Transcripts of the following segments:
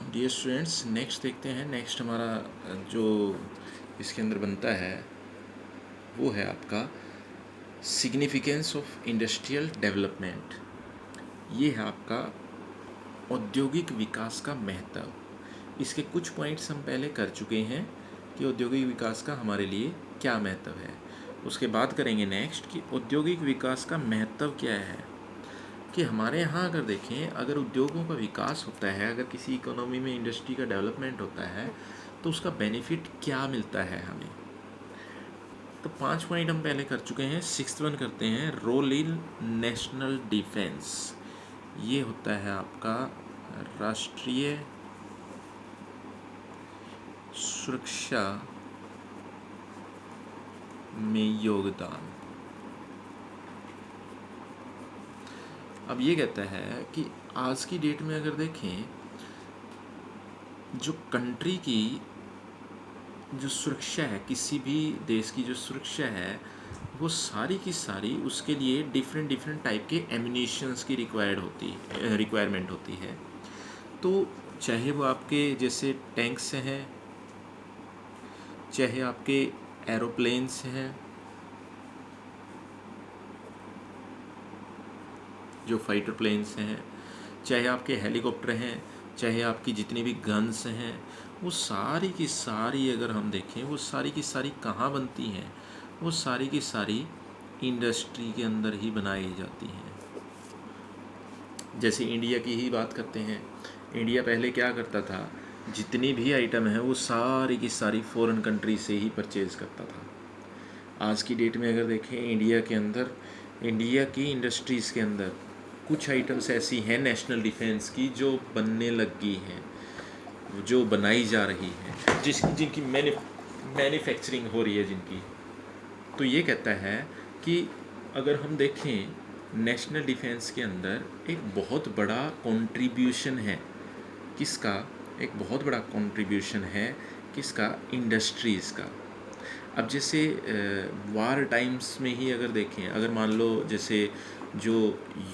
Dear students, next देखते हैं। Next हमारा जो इसके अंदर बनता है वो है आपका सिग्निफिकेंस ऑफ इंडस्ट्रियल डेवलपमेंट। ये है आपका औद्योगिक विकास का महत्व। इसके कुछ पॉइंट्स हम पहले कर चुके हैं कि औद्योगिक विकास का हमारे लिए क्या महत्व है। उसके बाद करेंगे नेक्स्ट कि औद्योगिक विकास का महत्व क्या है। कि हमारे यहाँ अगर देखें, अगर उद्योगों का विकास होता है, अगर किसी इकोनॉमी में इंडस्ट्री का डेवलपमेंट होता है तो उसका बेनिफिट क्या मिलता है हमें। तो 5 पॉइंट हम पहले कर चुके हैं। 6th वन करते हैं, रोल इन नेशनल डिफेंस। ये होता है आपका राष्ट्रीय सुरक्षा में योगदान। अब ये कहता है कि आज की डेट में अगर देखें, जो कंट्री की जो सुरक्षा है, किसी भी देश की जो सुरक्षा है, वो सारी की सारी उसके लिए डिफरेंट डिफरेंट टाइप के एमिनेशंस की रिक्वायरमेंट होती है। तो चाहे वो आपके जैसे टैंक्स हैं, चाहे आपके एरोप्लेन्स हैं जो फाइटर प्लेन्स हैं, चाहे आपके हेलीकॉप्टर हैं, चाहे आपकी जितनी भी गन्स हैं, वो सारी की सारी अगर हम देखें, वो सारी की सारी कहाँ बनती हैं? वो सारी की सारी इंडस्ट्री के अंदर ही बनाई जाती हैं। जैसे इंडिया की ही बात करते हैं। इंडिया पहले क्या करता था, जितनी भी आइटम है वो सारी की सारी फॉरेन कंट्री से ही परचेज़ करता था। आज की डेट में अगर देखें, इंडिया के अंदर, इंडिया की इंडस्ट्रीज़ के अंदर कुछ आइटम्स ऐसी हैं नेशनल डिफेंस की जो बनने लग गई हैं, जो बनाई जा रही हैं, जिनकी मैन्युफैक्चरिंग हो रही है जिनकी। तो ये कहता है कि अगर हम देखें नेशनल डिफेंस के अंदर एक बहुत बड़ा कंट्रीब्यूशन है। किसका? एक बहुत बड़ा कंट्रीब्यूशन है किसका? इंडस्ट्रीज़ का। अब जैसे वार टाइम्स में ही अगर देखें, अगर मान लो जैसे जो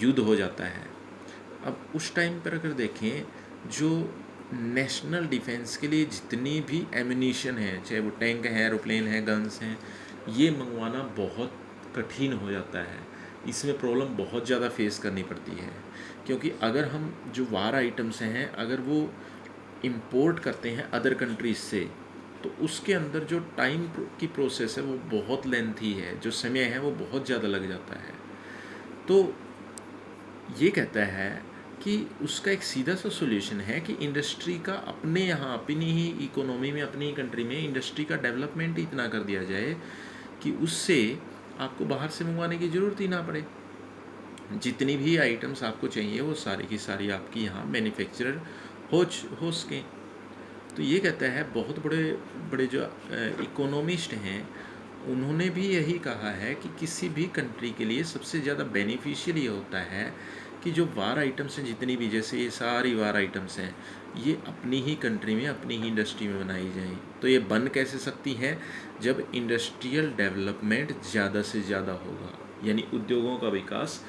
युद्ध हो जाता है, अब उस टाइम पर अगर देखें, जो नेशनल डिफेंस के लिए जितनी भी एमिनीशन है, चाहे वो टैंक है, एरोप्लेन है, गन्स हैं, ये मंगवाना बहुत कठिन हो जाता है। इसमें प्रॉब्लम बहुत ज़्यादा फेस करनी पड़ती है, क्योंकि अगर हम जो वार आइटम्स हैं अगर वो इंपोर्ट करते हैं अदर कंट्रीज़ से, तो उसके अंदर जो टाइम की प्रोसेस है वो बहुत लेंथी है, जो समय है वो बहुत ज़्यादा लग जाता है। तो ये कहता है कि उसका एक सीधा सा सोल्यूशन है कि इंडस्ट्री का अपने यहाँ, अपनी ही इकोनॉमी में, अपनी ही कंट्री में इंडस्ट्री का डेवलपमेंट इतना कर दिया जाए कि उससे आपको बाहर से मंगवाने की ज़रूरत ही ना पड़े। जितनी भी आइटम्स आपको चाहिए वो सारी की सारी आपकी यहाँ मैन्युफैक्चरर हो सकें। तो ये कहता है, बहुत बड़े बड़े जो इकोनॉमिस्ट हैं उन्होंने भी यही कहा है कि किसी भी कंट्री के लिए सबसे ज़्यादा बेनिफिशियल ये होता है कि जो वार आइटम्स हैं जितनी भी, जैसे ये सारी वार आइटम्स हैं, ये अपनी ही कंट्री में, अपनी ही इंडस्ट्री में बनाई जाएं। तो ये बन कैसे सकती हैं? जब इंडस्ट्रियल डेवलपमेंट ज़्यादा से ज़्यादा होगा, यानी उद्योगों का विकास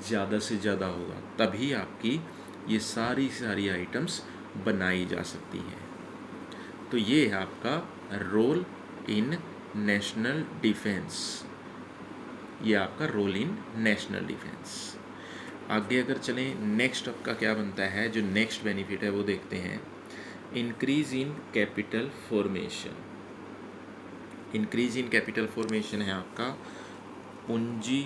ज़्यादा से ज़्यादा होगा, तभी आपकी ये सारी सारी आइटम्स बनाई जा सकती हैं। तो ये है आपका रोल इन नेशनल डिफेंस। ये आपका रोल इन नेशनल डिफेंस। आगे अगर चलें, नेक्स्ट आपका क्या बनता है, जो नेक्स्ट बेनिफिट है वो देखते हैं। Increase in capital formation. Increase in capital formation है आपका पूंजी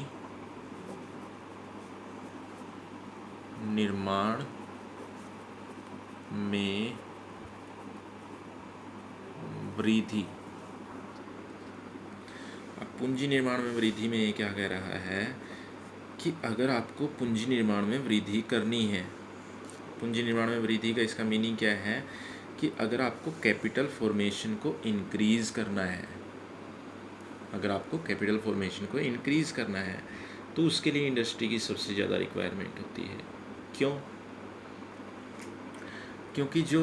निर्माण में वृद्धि। अब पूंजी निर्माण में वृद्धि में ये क्या कह रहा है कि अगर आपको पूंजी निर्माण में वृद्धि करनी है, पूंजी निर्माण में वृद्धि का इसका मीनिंग क्या है कि अगर आपको कैपिटल फॉर्मेशन को इंक्रीज़ करना है, अगर आपको कैपिटल फॉर्मेशन को इंक्रीज़ करना है तो उसके लिए इंडस्ट्री की सबसे ज़्यादा रिक्वायरमेंट होती है। क्यों? क्योंकि जो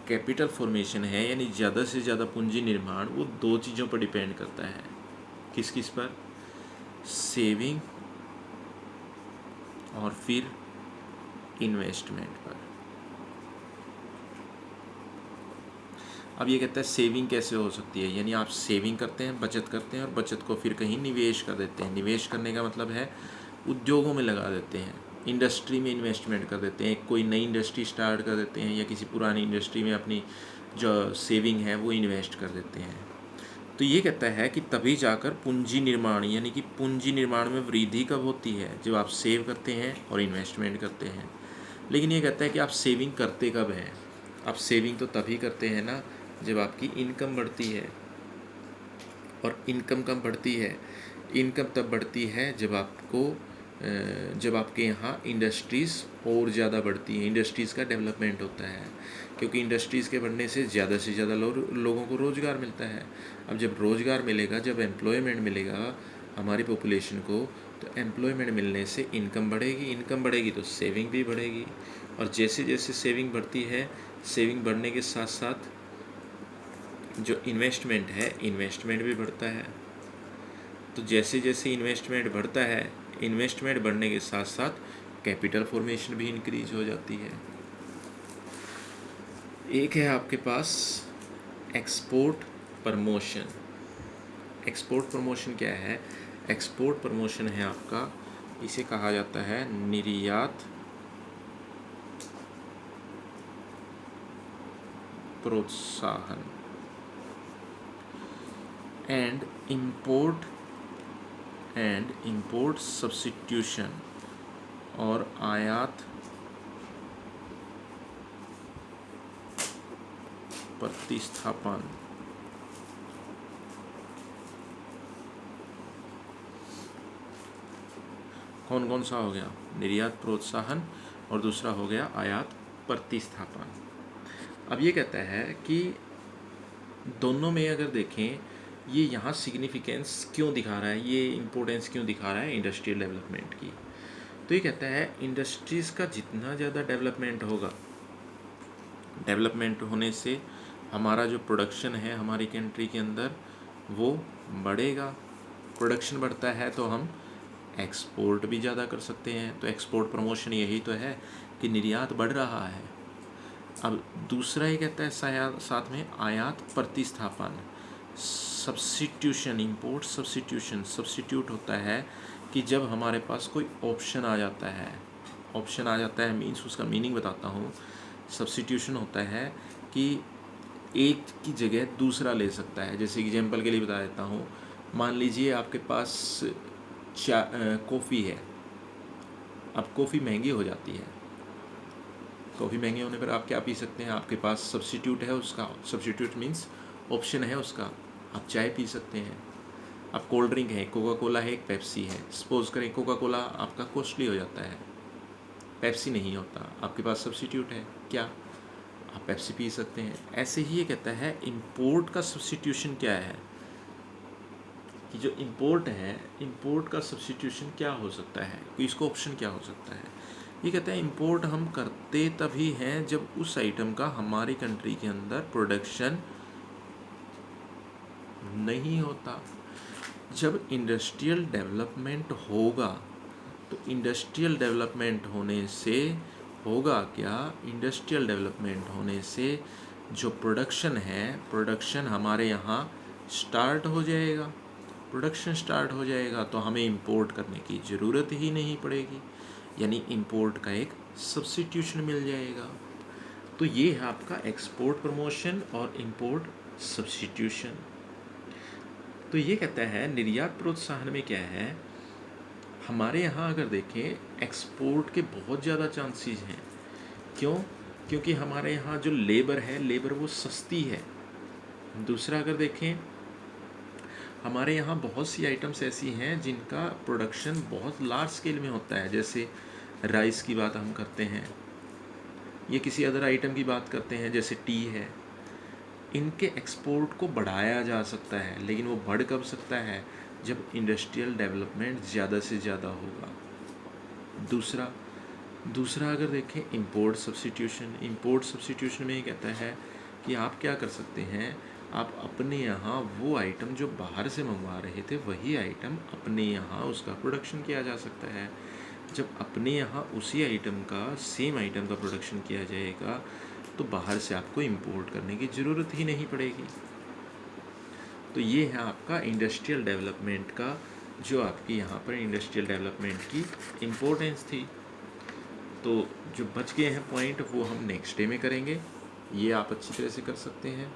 कैपिटल फॉर्मेशन है, यानी ज़्यादा से ज़्यादा पूंजी निर्माण, वो दो चीज़ों पर डिपेंड करता है। किस किस पर? सेविंग और फिर इन्वेस्टमेंट पर। अब ये कहता है सेविंग कैसे हो सकती है, यानी आप सेविंग करते हैं, बचत करते हैं और बचत को फिर कहीं निवेश कर देते हैं। निवेश करने का मतलब है उद्योगों में लगा देते हैं, इंडस्ट्री में इन्वेस्टमेंट कर देते हैं, कोई नई इंडस्ट्री स्टार्ट कर देते हैं या किसी पुरानी इंडस्ट्री में अपनी जो सेविंग है वो इन्वेस्ट कर देते हैं। तो ये कहता है कि तभी जाकर पूंजी निर्माण, यानी कि पूंजी निर्माण में वृद्धि कब होती है, जब आप सेव करते हैं और इन्वेस्टमेंट करते हैं। लेकिन ये कहता है कि आप सेविंग करते कब हैं, आप सेविंग तो तभी करते हैं ना जब आपकी इनकम बढ़ती है। और इनकम कब बढ़ती है, इनकम तब बढ़ती है जब आपके यहाँ इंडस्ट्रीज़ और ज़्यादा बढ़ती हैं, इंडस्ट्रीज़ का डेवलपमेंट होता है, क्योंकि इंडस्ट्रीज़ के बढ़ने से ज़्यादा लोगों को रोज़गार मिलता है। अब जब रोज़गार मिलेगा, जब एम्प्लॉयमेंट मिलेगा हमारी पॉपुलेशन को, तो एम्प्लॉयमेंट मिलने से इनकम बढ़ेगी, इनकम बढ़ेगी तो सेविंग भी बढ़ेगी। और जैसे जैसे सेविंग बढ़ती है, सेविंग बढ़ने के साथ साथ जो इन्वेस्टमेंट है, इन्वेस्टमेंट भी बढ़ता है। तो जैसे जैसे इन्वेस्टमेंट बढ़ता है, इन्वेस्टमेंट बढ़ने के साथ साथ कैपिटल फॉर्मेशन भी इंक्रीज हो जाती है। एक है आपके पास एक्सपोर्ट प्रमोशन। एक्सपोर्ट प्रमोशन क्या है, एक्सपोर्ट प्रमोशन है आपका, इसे कहा जाता है निर्यात प्रोत्साहन। एंड इंपोर्ट सब्स्टिट्यूशन, और आयात प्रतिस्थापन। कौन कौन सा हो गया, निर्यात प्रोत्साहन और दूसरा हो गया आयात प्रतिस्थापन। अब ये कहता है कि दोनों में अगर देखें, ये यहाँ सिग्निफिकेंस क्यों दिखा रहा है, ये इम्पोर्टेंस क्यों दिखा रहा है इंडस्ट्रियल डेवलपमेंट की। तो ये कहता है इंडस्ट्रीज़ का जितना ज़्यादा डेवलपमेंट होगा, डेवलपमेंट होने से हमारा जो प्रोडक्शन है हमारी कंट्री के अंदर वो बढ़ेगा। प्रोडक्शन बढ़ता है तो हम एक्सपोर्ट भी ज़्यादा कर सकते हैं। तो एक्सपोर्ट प्रमोशन यही तो है कि निर्यात बढ़ रहा है। अब दूसरा ये कहता है साथ में आयात प्रतिस्थापन, सब्स्टिट्यूशन, इंपोर्ट सब्स्टिट्यूशन। सब्स्टिट्यूट होता है कि जब हमारे पास कोई ऑप्शन आ जाता है, ऑप्शन आ जाता है मीन्स उसका मीनिंग बताता हूँ। सब्स्टिट्यूशन होता है कि एक की जगह दूसरा ले सकता है। जैसे एग्जांपल के लिए बता देता हूँ, मान लीजिए आपके पास कॉफ़ी है, अब कॉफ़ी महंगी हो जाती है। कॉफ़ी महंगी होने पर आप क्या पी सकते हैं, आपके पास सब्स्टिट्यूट है उसका, सब्स्टिट्यूट मीन्स ऑप्शन है उसका, आप चाय पी सकते हैं। अब कोल्ड ड्रिंक है, कोका कोला है, एक पेप्सी है। सपोज करें कोका कोला आपका कॉस्टली हो जाता है, पेप्सी नहीं होता, आपके पास सब्स्टिट्यूट है क्या, आप पेप्सी पी सकते हैं। ऐसे ही ये कहता है इंपोर्ट का सब्स्टिट्यूशन क्या है, कि जो इंपोर्ट है, इंपोर्ट का सब्स्टिट्यूशन क्या हो सकता है, कि इसको ऑप्शन क्या हो सकता है। ये कहता है इंपोर्ट हम करते तभी हैं जब उस आइटम का हमारी कंट्री के अंदर प्रोडक्शन नहीं होता। जब इंडस्ट्रियल डेवलपमेंट होगा, तो इंडस्ट्रियल डेवलपमेंट होने से होगा क्या, इंडस्ट्रियल डेवलपमेंट होने से जो प्रोडक्शन है, प्रोडक्शन हमारे यहाँ स्टार्ट हो जाएगा। प्रोडक्शन स्टार्ट हो जाएगा तो हमें इंपोर्ट करने की ज़रूरत ही नहीं पड़ेगी, यानी इंपोर्ट का एक सब्स्टिट्यूशन मिल जाएगा। तो ये है आपका एक्सपोर्ट प्रमोशन और इंपोर्ट सब्स्टिट्यूशन। तो ये कहता है निर्यात प्रोत्साहन में क्या है, हमारे यहाँ अगर देखें एक्सपोर्ट के बहुत ज़्यादा चांसेस हैं। क्यों, क्योंकि हमारे यहाँ जो लेबर है, लेबर वो सस्ती है। दूसरा अगर देखें, हमारे यहाँ बहुत सी आइटम्स ऐसी हैं जिनका प्रोडक्शन बहुत लार्ज स्केल में होता है। जैसे राइस की बात हम करते हैं, ये किसी अदर आइटम की बात करते हैं, जैसे टी है। इनके एक्सपोर्ट को बढ़ाया जा सकता है, लेकिन वो बढ़ कब सकता है, जब इंडस्ट्रियल डेवलपमेंट ज़्यादा से ज़्यादा होगा। दूसरा अगर देखें इंपोर्ट सब्स्टिट्यूशन, इंपोर्ट सब्स्टिट्यूशन में ये कहता है कि आप क्या कर सकते हैं, आप अपने यहाँ वो आइटम जो बाहर से मंगवा रहे थे वही आइटम अपने यहाँ उसका प्रोडक्शन किया जा सकता है। जब अपने यहाँ उसी आइटम का, सेम आइटम का प्रोडक्शन किया जाएगा तो बाहर से आपको इंपोर्ट करने की ज़रूरत ही नहीं पड़ेगी। तो ये है आपका इंडस्ट्रियल डेवलपमेंट का, जो आपकी यहाँ पर इंडस्ट्रियल डेवलपमेंट की इम्पोर्टेंस थी। तो जो बच गए हैं पॉइंट वो हम नेक्स्ट डे में करेंगे, ये आप अच्छी तरह से कर सकते हैं।